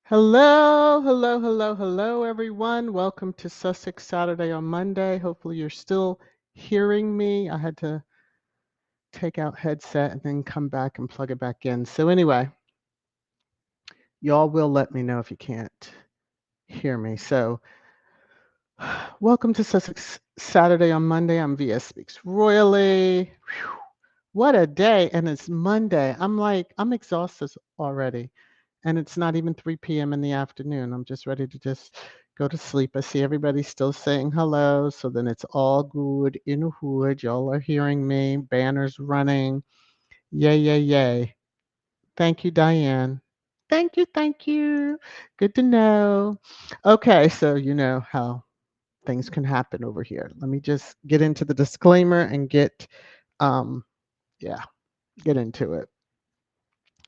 Hello, hello, hello, hello, everyone. Welcome to Sussex Saturday on Monday. Hopefully, you're still hearing me. I had to take out headset and then come back and plug it back in. So, anyway, y'all will let me know if you can't hear me. So, welcome to Sussex Saturday on Monday. I'm VS Speaks Royally. Whew, what a day. And it's Monday. I'm exhausted already. And it's not even 3 p.m. in the afternoon. I'm just ready to just go to sleep. I see everybody still saying hello. So then it's all good in the hood. Y'all are hearing me. Banners running. Yay, yay, yay. Thank you, Diane. Thank you, thank you. Good to know. Okay, so you know how things can happen over here. Let me just get into the disclaimer and um, yeah, get into it.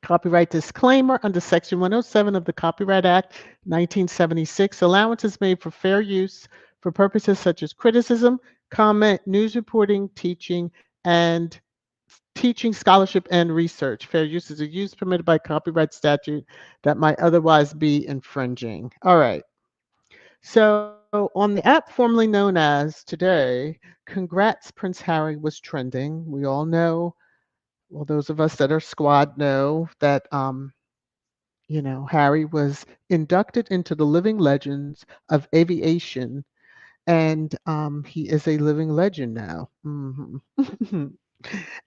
Copyright disclaimer under Section 107 of the Copyright Act 1976. Allowance is made for fair use for purposes such as criticism, comment, news reporting, and teaching, scholarship, and research. Fair use is a use permitted by copyright statute that might otherwise be infringing. All right. So on the app formerly known as today, Congrats Prince Harry was trending. We all know, well, those of us that are squad know that Harry was inducted into the living legends of aviation, and he is a living legend now.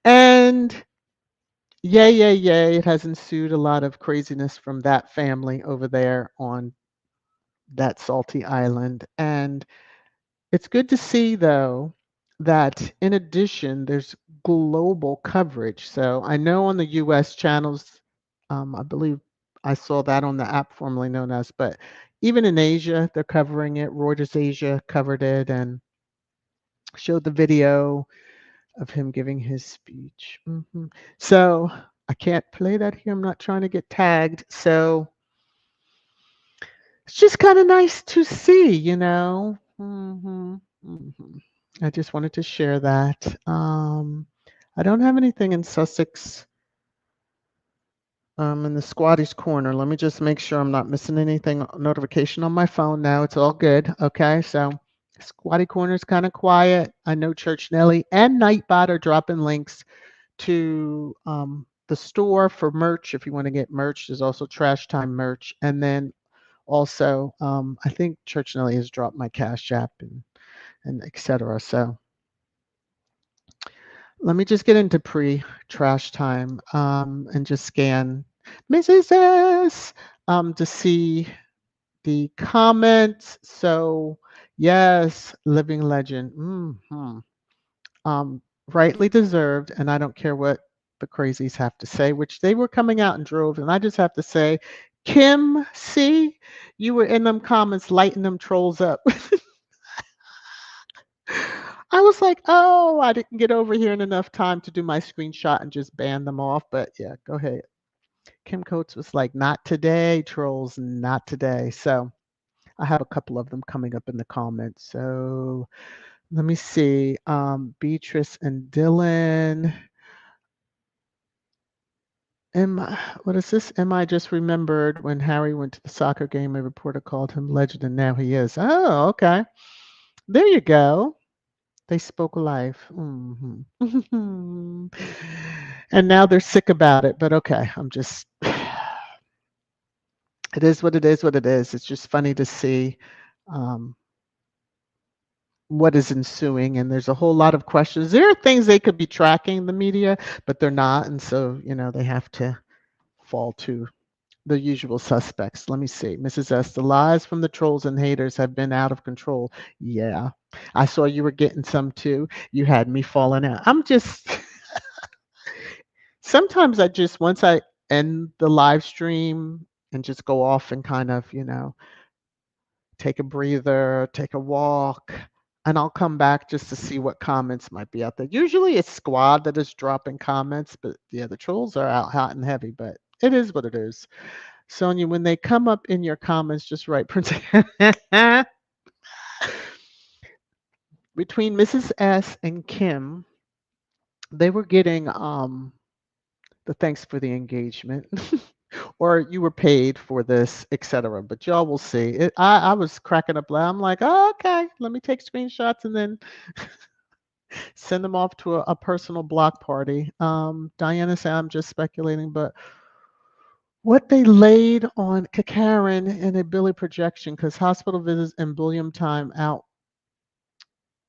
And yay, yay, yay, it has ensued a lot of craziness from that family over there on that salty island. And it's good to see, though, that in addition, there's global coverage. So I know on the US channels, I believe I saw that on the app formerly known as, but even in Asia, they're covering it. Reuters Asia covered it and showed the video of him giving his speech. So I can't play that here. I'm not trying to get tagged. So it's just kind of nice to see. I just wanted to share that. I don't have anything in Sussex in the squatty's corner. Let me just make sure I'm not missing anything. Notification on my phone now. It's all good. Okay, so squatty corner is kind of quiet. I know Church Nelly and Nightbot are dropping links to the store for merch if you want to get merch. There's also Trash Time merch, and then also I think Church Nelly has dropped my Cash App and etc. So let me just get into pre-trash time and just scan Mrs. S to see the comments. So yes, living legend. Rightly deserved, and I don't care what the crazies have to say, which they were coming out in droves, and I just have to say, Kim C, you were in them comments lighting them trolls up. I was like, oh, I didn't get over here in enough time to do my screenshot and just ban them off. But yeah, go ahead. Kim Coates was like, not today, trolls, not today. So I have a couple of them coming up in the comments. So let me see. Beatrice and Dylan. What is this? I just remembered when Harry went to the soccer game, a reporter called him legend, and now he is. Oh, okay. There you go. They spoke life. And now they're sick about it, but okay, I'm just, it is what it is, what it is. It's just funny to see um, what is ensuing, and there's a whole lot of questions. There are things they could be tracking, the media, but they're not, and so, they have to fall to the usual suspects. Let me see. Mrs. S, the lies from the trolls and haters have been out of control. Yeah. I saw you were getting some too. You had me falling out. I'm just sometimes I just once I end the live stream and just go off and kind of, take a breather, take a walk, and I'll come back just to see what comments might be out there. Usually it's squad that is dropping comments, but yeah, the trolls are out hot and heavy, but it is what it is. Sonia, when they come up in your comments, just write Prince. Between Mrs. S and Kim, they were getting the thanks for the engagement. or you were paid for this, etc. But y'all will see. I was cracking up loud. I'm like, oh, okay, let me take screenshots and then send them off to a personal block party. Diana said, I'm just speculating, but what they laid on Karen in a Billy projection, because hospital visits and bullion time out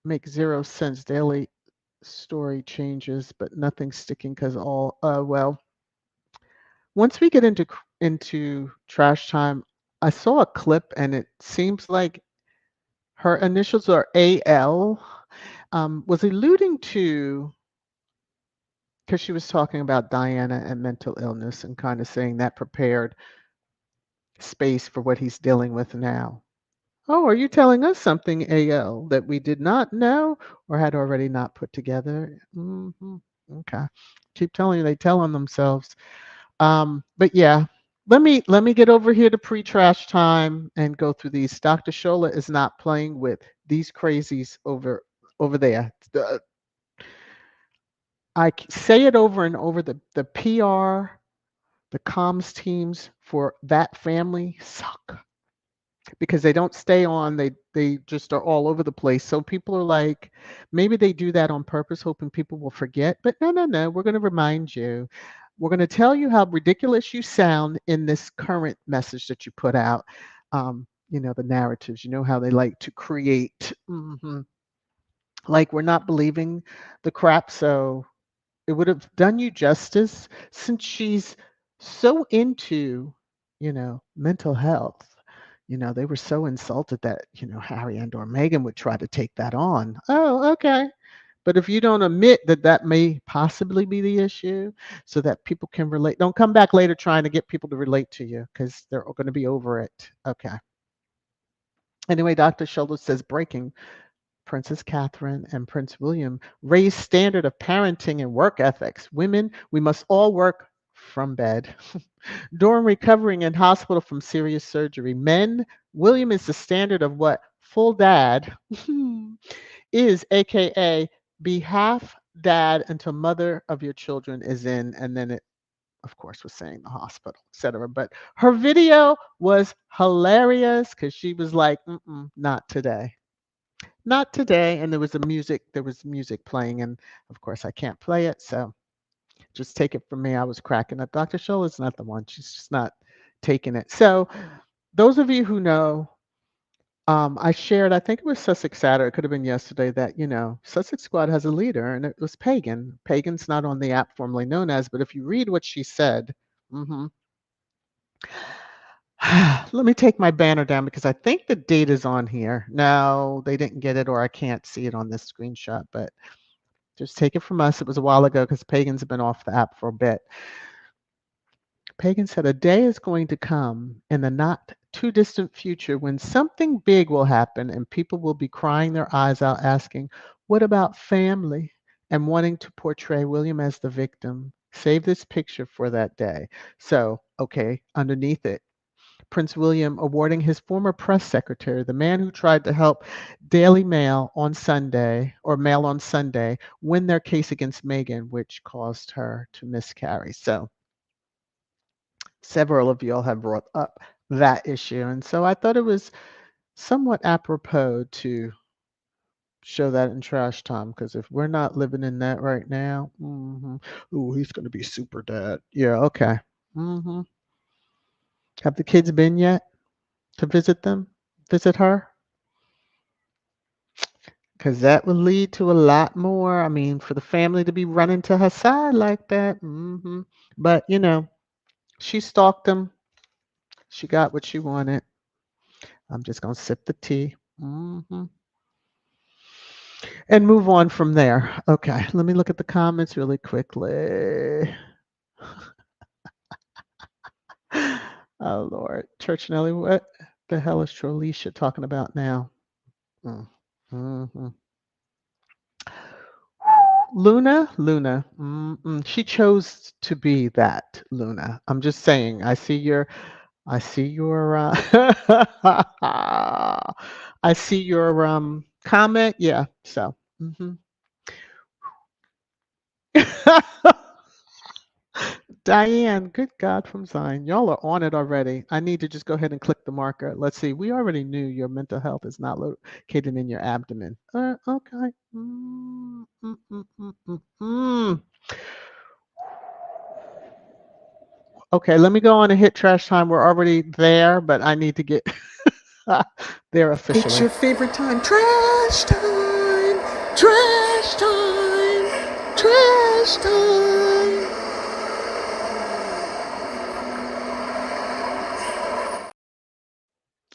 make zero sense. Daily story changes, but nothing sticking because all, well, once we get into trash time, I saw a clip and it seems like her initials are AL. Was alluding to, because she was talking about Diana and mental illness and kind of saying that prepared space for what he's dealing with now. Oh, are you telling us something, AL, that we did not know or had already not put together? Okay. Keep telling you, they tell on themselves. But yeah, let me get over here to pre-trash time and go through these. Dr. Shola is not playing with these crazies over there. Say it over and over. The PR, the comms teams for that family suck because they don't stay on. They just are all over the place. So people are like, maybe they do that on purpose, hoping people will forget. But no. We're going to remind you. We're going to tell you how ridiculous you sound in this current message that you put out. The narratives. You know how they like to create. Like we're not believing the crap. So it would have done you justice since she's so into, mental health. They were so insulted that, Harry and or Meghan would try to take that on. Oh, okay. But if you don't admit that that may possibly be the issue so that people can relate, don't come back later trying to get people to relate to you because they're going to be over it. Okay. Anyway, Dr. Schultz says breaking. Princess Catherine and Prince William raised standard of parenting and work ethics. Women, we must all work from bed. During recovering in hospital from serious surgery, men, William is the standard of what full dad is, aka be half dad until mother of your children is in, and then it of course was saying the hospital, etc. But her video was hilarious because she was like, not today. Not today. And there was music playing, and of course I can't play it, so just take it from me. I was cracking up. Dr. Shola's not the one. She's just not taking it. So those of you who know, I shared, I think it was Sussex Saturday, it could have been yesterday, that, Sussex Squad has a leader, and it was Pagan. Pagan's not on the app formerly known as, but if you read what she said, mhm. Let me take my banner down because I think the date is on here. No, they didn't get it, or I can't see it on this screenshot, but just take it from us. It was a while ago because Pagan's been off the app for a bit. Pagan said, a day is going to come in the not too distant future when something big will happen and people will be crying their eyes out asking, what about family? And wanting to portray William as the victim. Save this picture for that day. So, okay, underneath it, Prince William awarding his former press secretary, the man who tried to help Daily Mail on Sunday, or Mail on Sunday, win their case against Meghan, which caused her to miscarry. So several of y'all have brought up that issue. And so I thought it was somewhat apropos to show that in trash time, because if we're not living in that right now, ooh, he's going to be super dad. Yeah, okay. Have the kids been yet to visit them, visit her? Because that would lead to a lot more. I mean, for the family to be running to her side like that. But, she stalked them. She got what she wanted. I'm just going to sip the tea. And move on from there. Okay, let me look at the comments really quickly. Oh, Lord. Church Nelly, what the hell is Trolisha talking about now? Luna. She chose to be that, Luna. I'm just saying. I see your. I see your comment. Yeah. So. Diane, good God from Zion. Y'all are on it already. I need to just go ahead and click the marker. Let's see. We already knew your mental health is not located in your abdomen. Okay. Mm, mm, mm, mm, mm, mm. Okay, let me go on and hit trash time. We're already there, but I need to get there officially. It's your favorite time. Trash time. Trash time. Trash time.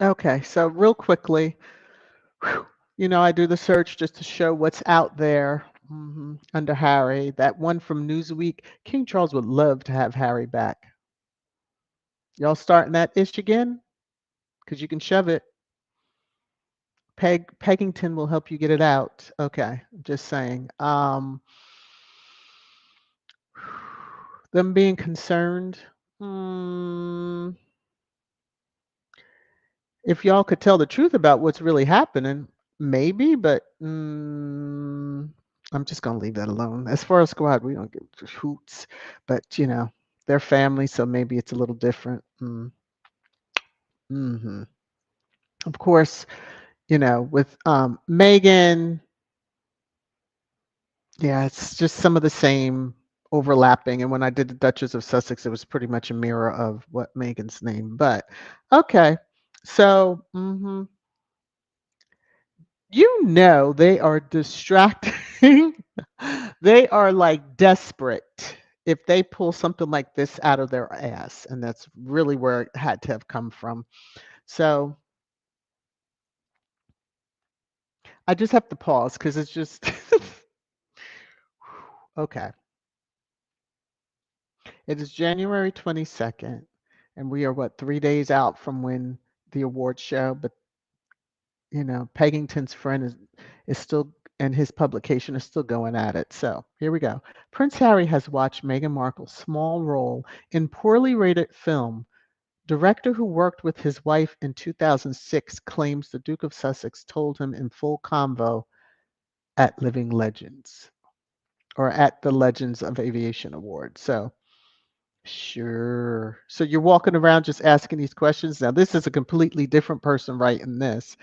Okay, so real quickly, I do the search just to show what's out there under Harry. That one from Newsweek, King Charles would love to have Harry back. Y'all starting that ish again? Because you can shove it. Peggington will help you get it out. Okay, just saying. Them being concerned. If y'all could tell the truth about what's really happening, maybe, but I'm just going to leave that alone. As far as squad, we don't give hoots, but they're family, so maybe it's a little different. Mm-hmm. Of course, with Meghan, yeah, it's just some of the same overlapping. And when I did the Duchess of Sussex, it was pretty much a mirror of what Meghan's name. But okay, so they are distracting. They are like desperate if they pull something like this out of their ass. And that's really where it had to have come from. So I just have to pause because it's just okay. It is January 22nd, and we are 3 days out from when the awards show, but Peggington's friend is still, and his publication is still going at it. So here we go. Prince Harry has watched Meghan Markle's small role in poorly rated film. Director who worked with his wife in 2006 claims the Duke of Sussex told him in full convo at Living Legends, or at the Legends of Aviation Awards. So sure. So you're walking around just asking these questions. Now this is a completely different person writing this.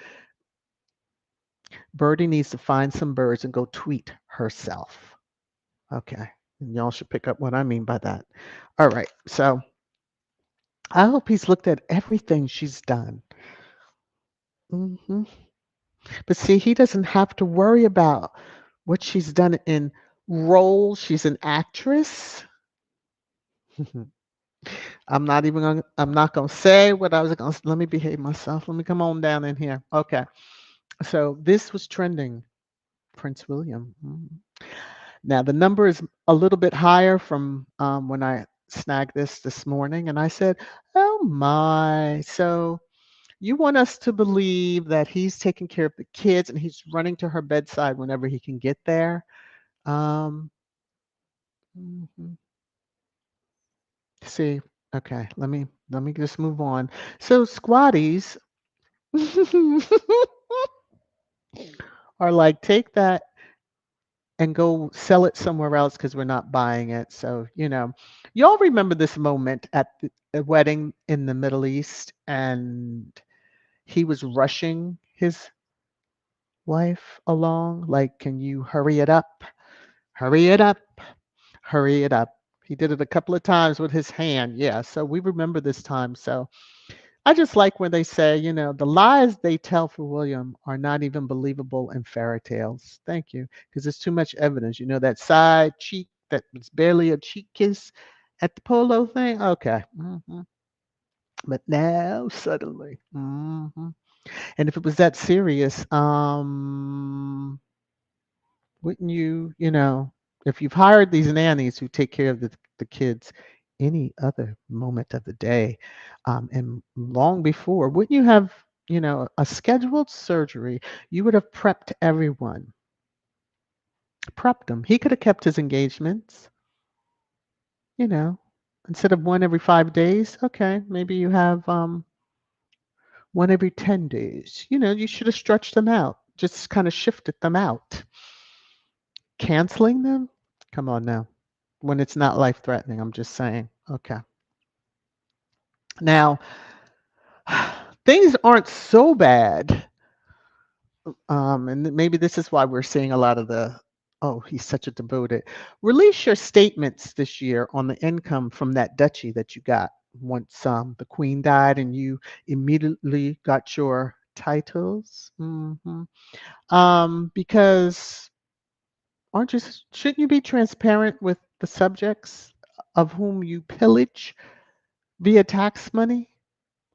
Birdie needs to find some birds and go tweet herself. Okay. And y'all should pick up what I mean by that. All right. So I hope he's looked at everything she's done. But see, he doesn't have to worry about what she's done in roles. She's an actress. I'm not gonna say what I was gonna. Let me behave myself. Let me come on down in here. Okay. So this was trending. Prince William. Now the number is a little bit higher from when I snagged this morning, and I said, "Oh my!" So you want us to believe that he's taking care of the kids and he's running to her bedside whenever he can get there? Um, mhm. See, okay, let me just move on. So squatties are like, take that and go sell it somewhere else because we're not buying it. So, y'all remember this moment at the wedding in the Middle East, and he was rushing his wife along, like, can you hurry it up? Hurry it up. Hurry it up. He did it a couple of times with his hand. Yeah. So we remember this time. So I just like when they say, the lies they tell for William are not even believable in fairy tales. Thank you. Because there's too much evidence. That side cheek that was barely a cheek kiss at the polo thing. Okay. But now suddenly. And if it was that serious, wouldn't if you've hired these nannies who take care of the kids any other moment of the day, and long before, wouldn't you have, a scheduled surgery? You would have prepped everyone, prepped them. He could have kept his engagements, you know, instead of one every 5 days. Okay, maybe you have one every 10 days. You should have stretched them out, just kind of shifted them out. Canceling them? Come on now. When it's not life threatening, I'm just saying. Okay. Now, things aren't so bad. And maybe this is why we're seeing a lot of the, oh, he's such a devoted. Release your statements this year on the income from that duchy that you got once the queen died and you immediately got your titles. Because aren't you, shouldn't you be transparent with the subjects of whom you pillage via tax money?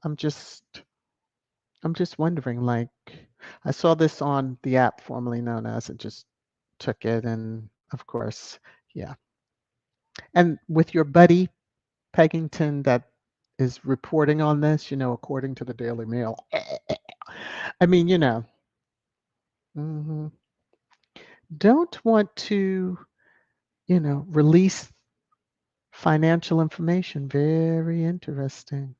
I'm just I'm just wondering, like, I saw this on the app formerly known as, and just took it, and of course, yeah. And with your buddy Peggington that is reporting on this, according to the Daily Mail. I mean, mhm, don't want to, release financial information. Very interesting.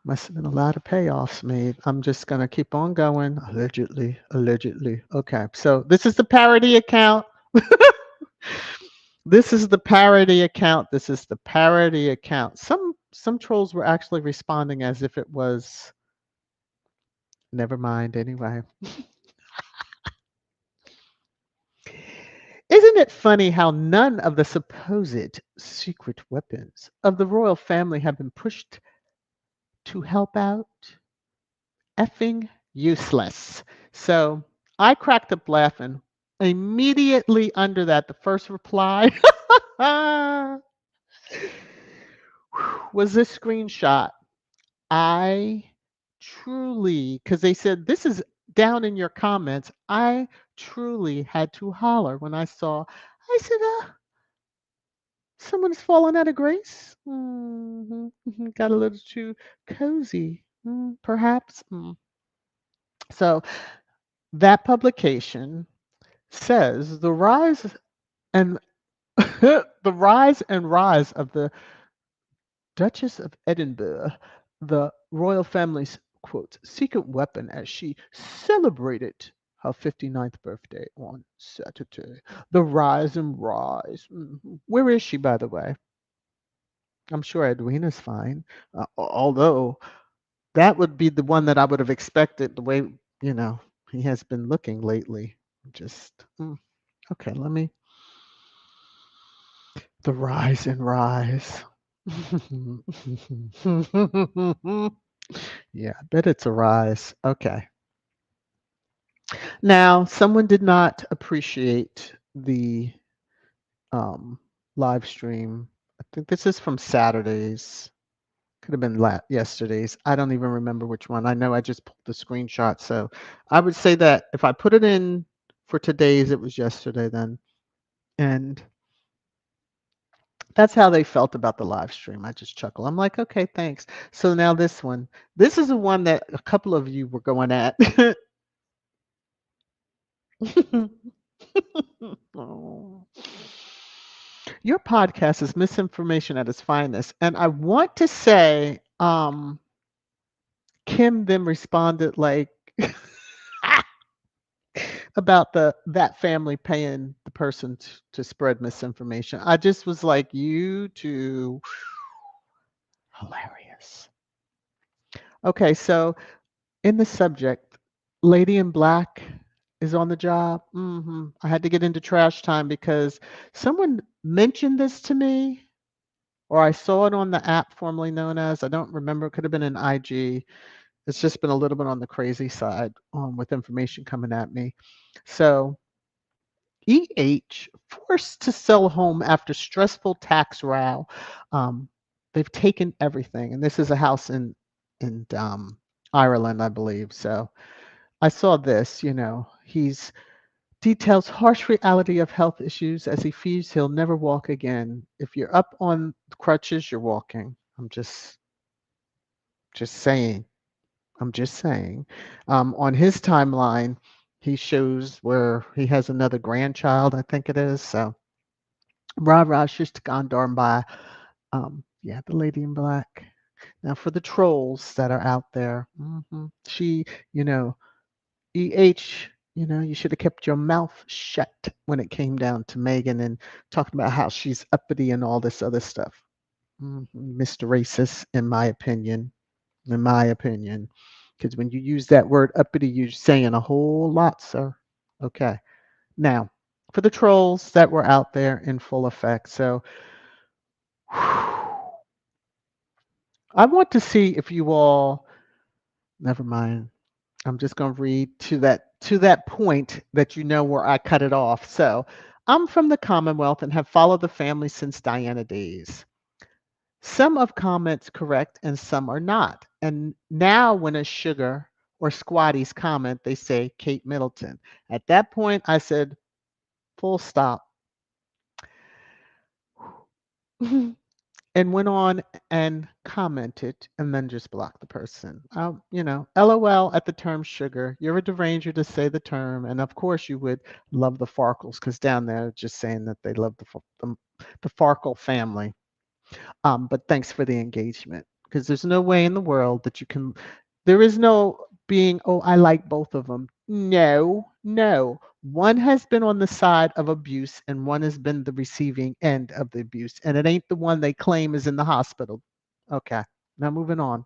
Must have been a lot of payoffs made. I'm just going to keep on going. Allegedly, allegedly. Okay, so this is the parody account. This is the parody account. This is the parody account. Some trolls were actually responding as if it was never mind anyway. Isn't it funny how none of the supposed secret weapons of the royal family have been pushed to help out? Effing useless. So I cracked up laughing. Immediately under that, the first reply was this screenshot. I truly, because they said this is down in your comments, I truly had to holler when I saw, I said, someone's fallen out of grace. Got a little too cozy, perhaps. So that publication says the rise and the rise and rise of the Duchess of Edinburgh, the royal family's quote secret weapon as she celebrated her 59th birthday on Saturday. The rise and rise. Where is she, by the way? I'm sure Edwina's fine. Although that would be the one that I would have expected the way, you know, he has been looking lately. Just, okay, let me. The rise and rise. Yeah, I bet it's a rise. Okay. Now, someone did not appreciate the um, live stream. I think this is from Saturdays. Could have been yesterday's. I don't even remember which one. I know I just pulled the screenshot. So I would say that if I put it in for today's, it was yesterday then. And that's how they felt about the live stream. I just chuckle. I'm like, okay, thanks. So now this one. This is the one that a couple of you were going at. Oh. Your podcast is misinformation at its finest. And I want to say, Kim then responded like about that family paying the person to spread misinformation. I just was like, you two, hilarious. Okay, so in the subject, Lady in Black is on the job. I had to get into trash time because someone mentioned this to me, or I saw it on the app formerly known as, I don't remember, it could have been an IG. It's just been a little bit on the crazy side with information coming at me. So, EH forced to sell home after stressful tax row. Um, they've taken everything, and this is a house in Ireland, I believe. So I saw this. He's details harsh reality of health issues as he fears he'll never walk again. If you're up on crutches, you're walking. I'm just saying. I'm just saying. On his timeline, he shows where he has another grandchild, I think it is. So, rah rah, shush gone darn by. Yeah, the lady in black. Now, for the trolls that are out there, she, you know, EH. You should have kept your mouth shut when it came down to Meghan and talking about how she's uppity and all this other stuff. Mr. Racist, in my opinion. In my opinion. Because when you use that word uppity, you're saying a whole lot, sir. Okay. Now, for the trolls that were out there in full effect. So, I want to see if you all, never mind. I'm just going to read to that point that where I cut it off. So, I'm from the Commonwealth and have followed the family since Diana days. Some of comments correct and some are not. And now when a sugar or squatties comment, they say Kate Middleton. At that point, I said, full stop. And went on and commented and then just blocked the person. LOL at the term sugar. You're a deranger to say the term. And of course, you would love the Farkles because down there, just saying that they love the Farkle family. But thanks for the engagement because there's no way in the world that you can, there is no being, oh, I like both of them. No, no. One has been on the side of abuse and one has been the receiving end of the abuse. And it ain't the one they claim is in the hospital. Okay, now moving on.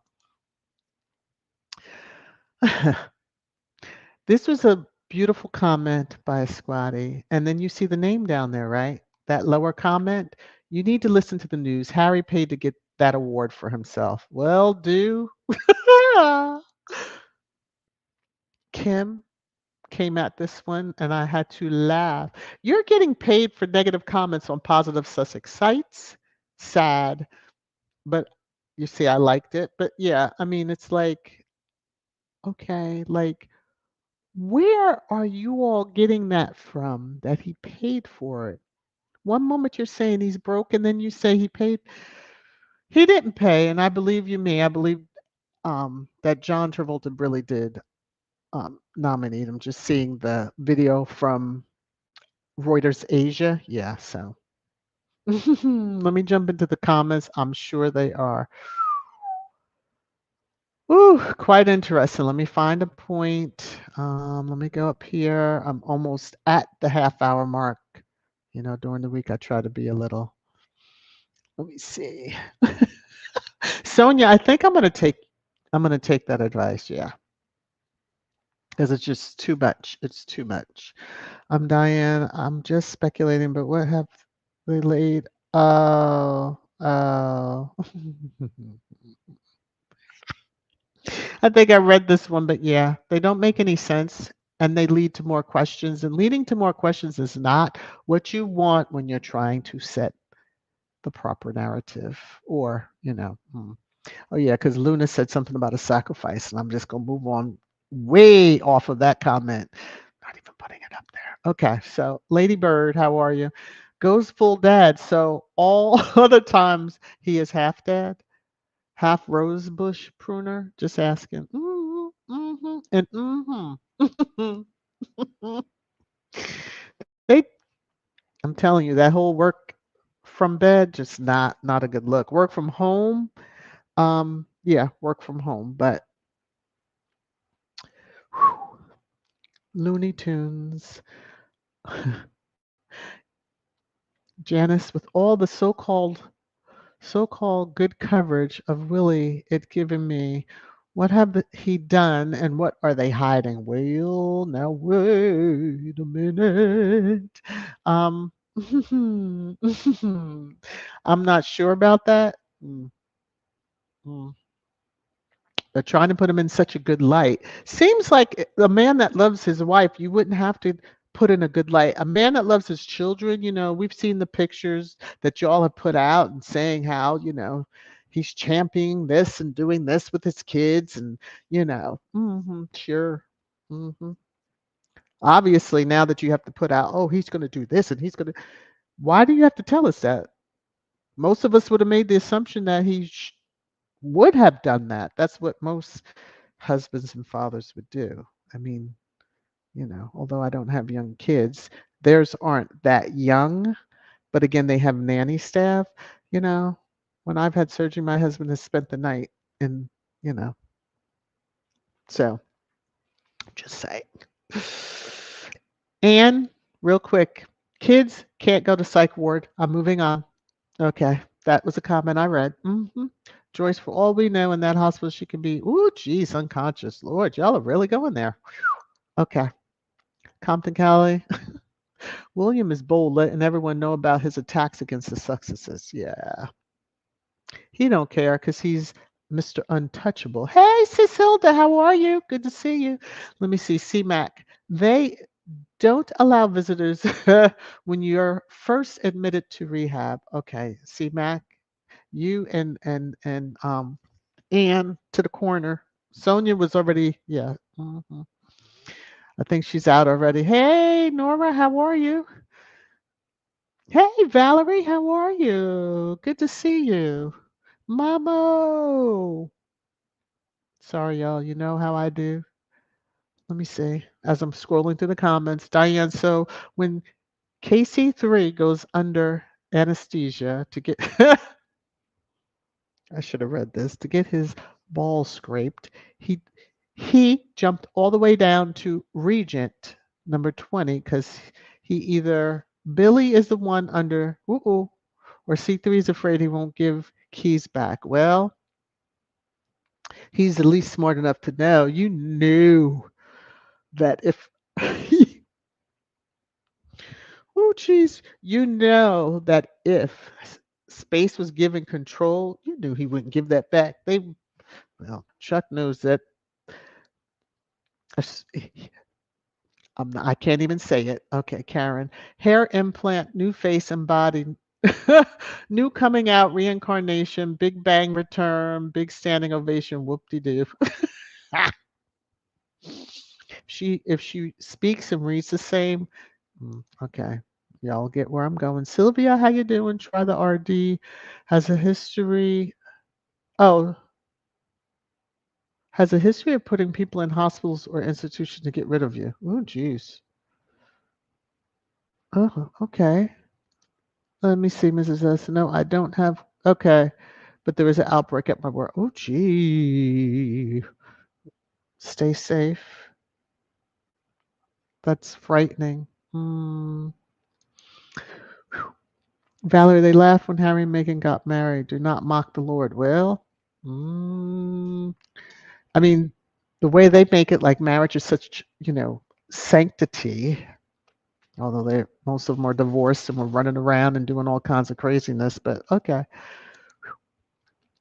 This was a beautiful comment by a squatty. And then you see the name down there, right? That lower comment. You need to listen to the news. Harry paid to get that award for himself. Well, do. Kim came at this one and I had to laugh. You're getting paid for negative comments on positive Sussex sites. Sad. But you see, I liked it. But yeah, I mean, it's like, okay, like, where are you all getting that from that he paid for it? One moment you're saying he's broke, and then you say he paid. He didn't pay, and I believe you me. I believe that John Travolta really did nominate him. Just seeing the video from Reuters Asia, yeah. So let me jump into the comments. I'm sure they are. Ooh, quite interesting. Let me find a point. Let me go up here. I'm almost at the half-hour mark. During the week I try to be a little. Let me see. Sonia, I think I'm gonna take that advice, yeah. Because it's just too much. It's too much. I'm Diane. I'm just speculating, but what have they laid? Oh, oh. I think I read this one, but yeah, they don't make any sense and they lead to more questions. And leading to more questions is not what you want when you're trying to set the proper narrative or, Oh, yeah, because Luna said something about a sacrifice, and I'm just going to move on way off of that comment. Not even putting it up there. Okay, so Lady Bird, how are you? Goes full dad. So all other times he is half dad, half rosebush pruner. Just asking. And they. I'm telling you, that whole work from bed just not a good look. Work from home. Yeah, work from home, but Looney Tunes. Janice, with all the so-called good coverage of Willie it given me, what have he done and what are they hiding? Well, now wait a minute. I'm not sure about that. Mm, mm. They're trying to put him in such a good light. Seems like a man that loves his wife, you wouldn't have to put in a good light. A man that loves his children, we've seen the pictures that y'all have put out and saying how, he's championing this and doing this with his kids and, sure. hmm Obviously, now that you have to put out, oh, he's going to do this and he's going to, why do you have to tell us that? Most of us would have made the assumption that would have done that. That's what most husbands and fathers would do. I mean, although I don't have young kids, theirs aren't that young, but again, they have nanny staff. You know, when I've had surgery, my husband has spent the night and, you know, so just saying. And real quick, kids can't go to psych ward. I'm moving on. Okay, that was a comment I read. Joyce, for all we know, in that hospital, she can be, ooh, geez, unconscious. Lord, y'all are really going there. Okay, Compton Cali. William is bold, letting everyone know about his attacks against the Sussexes. Yeah, he don't care because he's Mr. Untouchable. Hey, Cecilda, how are you? Good to see you. Let me see. C-Mac. They don't allow visitors when you're first admitted to rehab. Okay, C-Mac, you and Ann to the corner. Sonia was already, yeah. I think she's out already. Hey, Nora, how are you? Hey, Valerie, how are you? Good to see you. Mamo. Sorry, y'all. You know how I do. Let me see. As I'm scrolling through the comments, Diane. So when KC3 goes under anesthesia to get, I should have read this, to get his balls scraped, he he jumped all the way down to Regent number 20 because he either Billy is the one under or C3 is afraid he won't give keys back. Well, he's at least smart enough to know. You knew that if oh geez, you know that if Space was given control, you knew he wouldn't give that back. Well, Chuck knows that. I can't even say it. Okay, Karen. Hair implant, new face and body, new coming out, reincarnation, Big Bang return, big standing ovation, whoop de doo. If she speaks and reads the same, okay. Y'all get where I'm going. Sylvia, how you doing? Try the RD. Has a history. Oh, has a history of putting people in hospitals or institutions to get rid of you. Oh, jeez. Oh, okay. Let me see, Mrs. S. No, I don't have. Okay, but there was an outbreak at my work. Oh, gee. Stay safe. That's frightening. Valerie, they laughed when Harry and Meghan got married. Do not mock the Lord. Well, I mean, the way they make it like marriage is such, sanctity. Although they most of them are divorced and were running around and doing all kinds of craziness. But okay,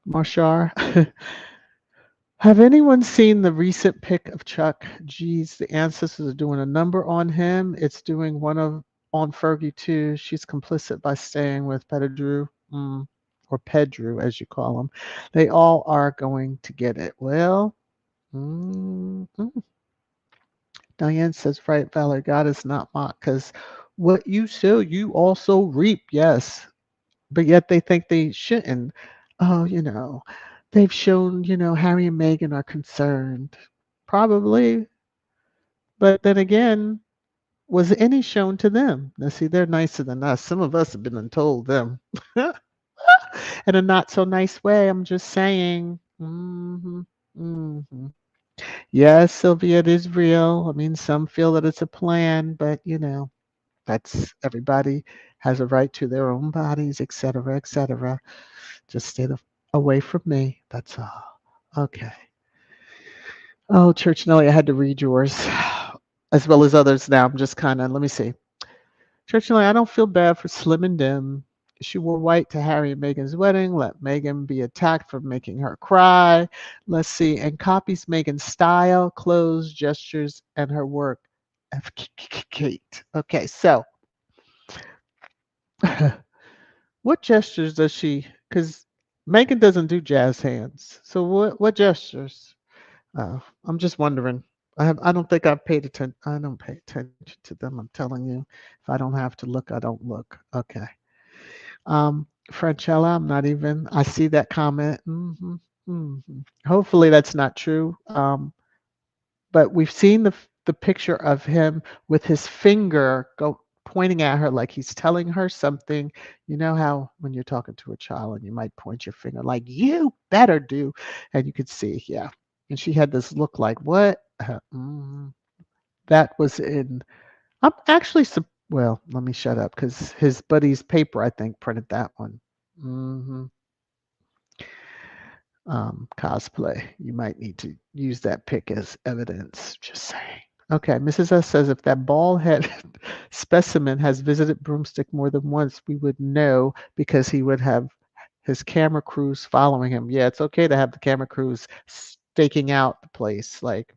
Marshar. Have anyone seen the recent pic of Chuck? Geez, the ancestors are doing a number on him. It's doing one of on Fergie too. She's complicit by staying with Pedro, or Pedro as you call him. They all are going to get it. Well, Diane says, right, Valor, God is not mocked because what you sow, you also reap. Yes, but yet they think they shouldn't. Oh, they've shown, Harry and Meghan are concerned. Probably, but then again, was any shown to them? Now, see, they're nicer than us. Some of us have been told them in a not so nice way. I'm just saying. Yes, Sylvia, it is real. I mean, some feel that it's a plan, but that's everybody has a right to their own bodies, etc., etc. Just away from me. That's all. Okay. Oh, Church Nelly, I had to read yours as well as others now. I'm just kind of, let me see. Church Nelly, I don't feel bad for Slim and Dim. She wore white to Harry and Meghan's wedding. Let Meghan be attacked for making her cry. Let's see. And copies Meghan's style, clothes, gestures, and her work. Kate. Okay, so what gestures does she? Because Meghan doesn't do jazz hands. So what gestures? I'm just wondering. I don't think I've paid attention. I don't pay attention to them. I'm telling you. If I don't have to look, I don't look. Okay. Franchella, I'm not even. I see that comment. Hopefully that's not true. But we've seen the picture of him with his finger go pointing at her like he's telling her something. You know how when you're talking to a child and you might point your finger like you better do, and you could see, yeah. And she had this look like what? That was in I'm actually well, let me shut up because his buddy's paper, I think, printed that one. Hmm. Cosplay. You might need to use that pic as evidence. Just saying. Okay, Mrs. S says if that bald head specimen has visited Broomstick more than once, we would know because he would have his camera crews following him. Yeah, it's okay to have the camera crews staking out the place. Like,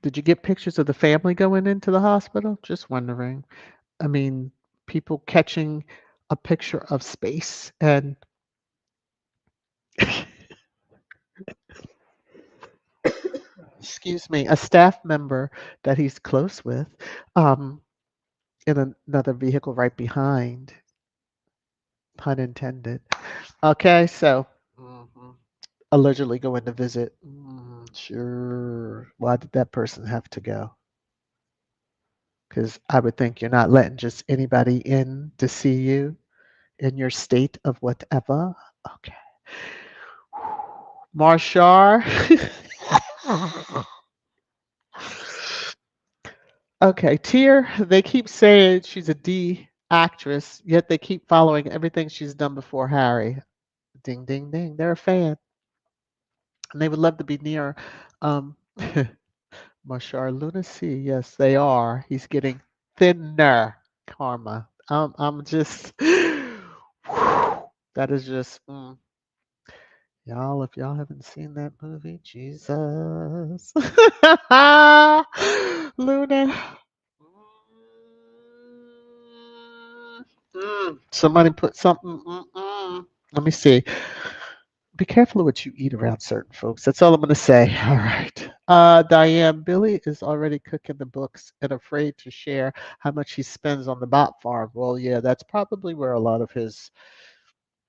did you get pictures of the family going into the hospital? Just wondering. I mean, people catching a picture of space and excuse me, a staff member that he's close with, um, in another vehicle right behind, pun intended. Okay, so allegedly going to visit. Sure. Why did that person have to go? Because I would think you're not letting just anybody in to see you in your state of whatever. Okay. Marshar. Okay, Tier, they keep saying she's a D actress, yet they keep following everything she's done before Harry. Ding, ding, ding. They're a fan, and they would love to be near um, Mashar Lunacy. Yes, they are. He's getting thinner, Karma. I'm just, that is just, y'all, if y'all haven't seen that movie, Jesus. Luna. Somebody put something. Let me see. Be careful of what you eat around certain folks. That's all I'm going to say. All right. Diane, Billy is already cooking the books and afraid to share how much he spends on the bot farm. Well, yeah, that's probably where a lot of his,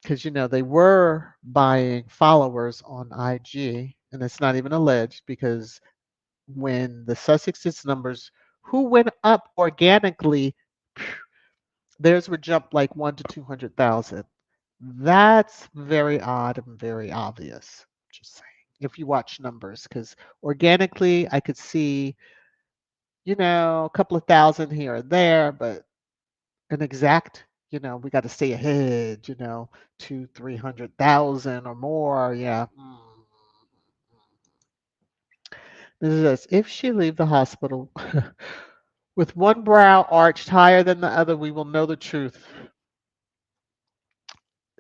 because, they were buying followers on IG, and it's not even alleged because when the Sussex's numbers, who went up organically, theirs would jump like 1 to 200,000. That's very odd and very obvious. Just saying. If you watch numbers, because organically I could see, a couple of thousand here or there, but an exact, we got to stay ahead, two, 300,000 or more. Yeah. This is this. If she leave the hospital with one brow arched higher than the other, we will know the truth.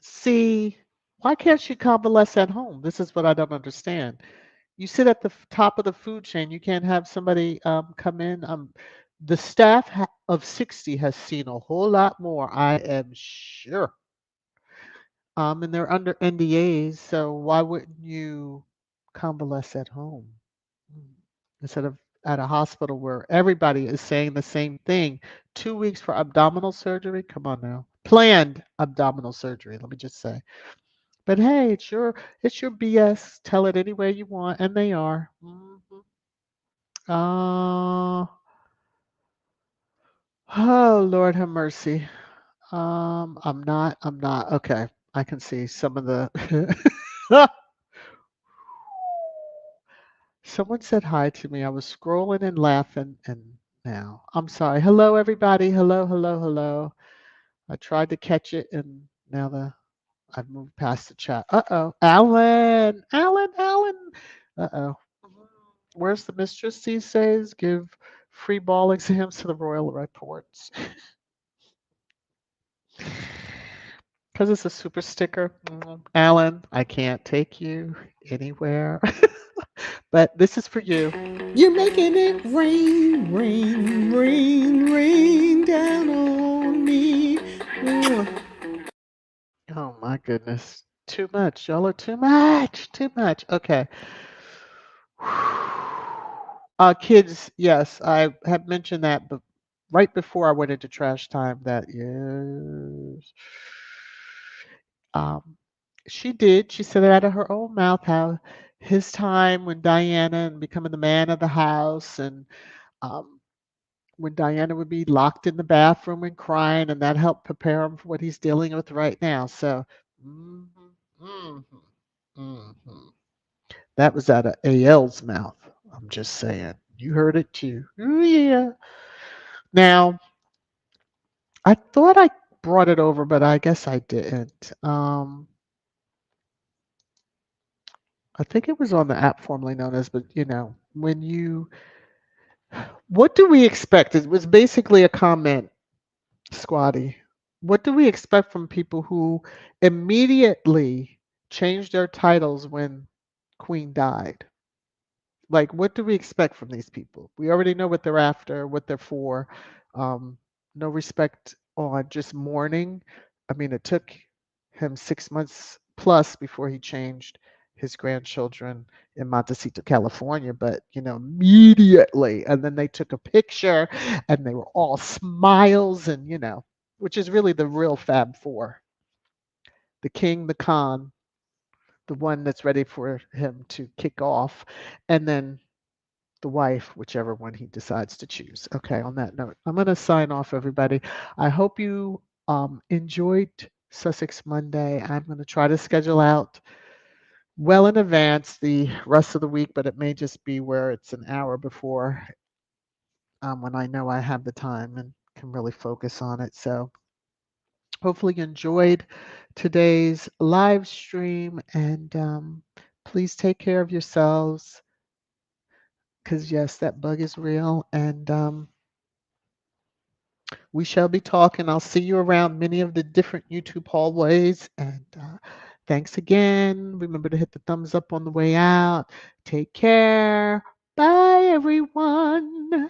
See, why can't she convalesce at home? This is what I don't understand. You sit at the top of the food chain. You can't have somebody come in. The staff of 60 has seen a whole lot more, I am sure. And they're under NDAs, so why wouldn't you convalesce at home instead of at a hospital where everybody is saying the same thing? 2 weeks for abdominal surgery? Come on now. Planned abdominal surgery, let me just say. But hey, it's your BS. Tell it any way you want, and they are. Uh, oh Lord have mercy. I'm not. Okay, I can see some of the. Someone said hi to me. I was scrolling and laughing, and now I'm sorry. Hello, everybody. Hello, hello, hello. I tried to catch it, and now I've moved past the chat. Uh-oh. Alan. Alan, Alan. Uh-oh. Where's the mistress these days? Give free ball exams to the royal reports. Because it's a super sticker. Alan, I can't take you anywhere. But this is for you. You're making it rain, rain, rain, rain down on me. Oh my goodness. Too much. Y'all are too much. Too much. Okay. Kids, yes, I had mentioned that, but right before I went into trash time, that yes, um, she did. She said it out of her own mouth how his time when Diana and becoming the man of the house, and um, when Diana would be locked in the bathroom and crying, and that helped prepare him for what he's dealing with right now. So, mhm, mhm, mhm. That was out of AL's mouth. I'm just saying. You heard it too. Ooh, yeah. Now, I thought I brought it over, but I guess I didn't. I think it was on the app formerly known as, but when you, what do we expect? It was basically a comment, Squatty. What do we expect from people who immediately changed their titles when Queen died? Like, what do we expect from these people? We already know what they're after, what they're for. Um, no respect on just mourning. I mean, it took him 6 months plus before he changed his grandchildren in Montecito, California, but immediately. And then they took a picture and they were all smiles and, which is really the real Fab Four, the king, the Khan, the one that's ready for him to kick off, and then the wife, whichever one he decides to choose. Okay, on that note, I'm going to sign off, everybody. I hope you enjoyed Sussex Monday. I'm going to try to schedule out well in advance the rest of the week, but it may just be where it's an hour before when I know I have the time and can really focus on it. So hopefully you enjoyed today's live stream, and please take care of yourselves because, yes, that bug is real. And we shall be talking. I'll see you around many of the different YouTube hallways. And thanks again. Remember to hit the thumbs up on the way out. Take care. Bye, everyone.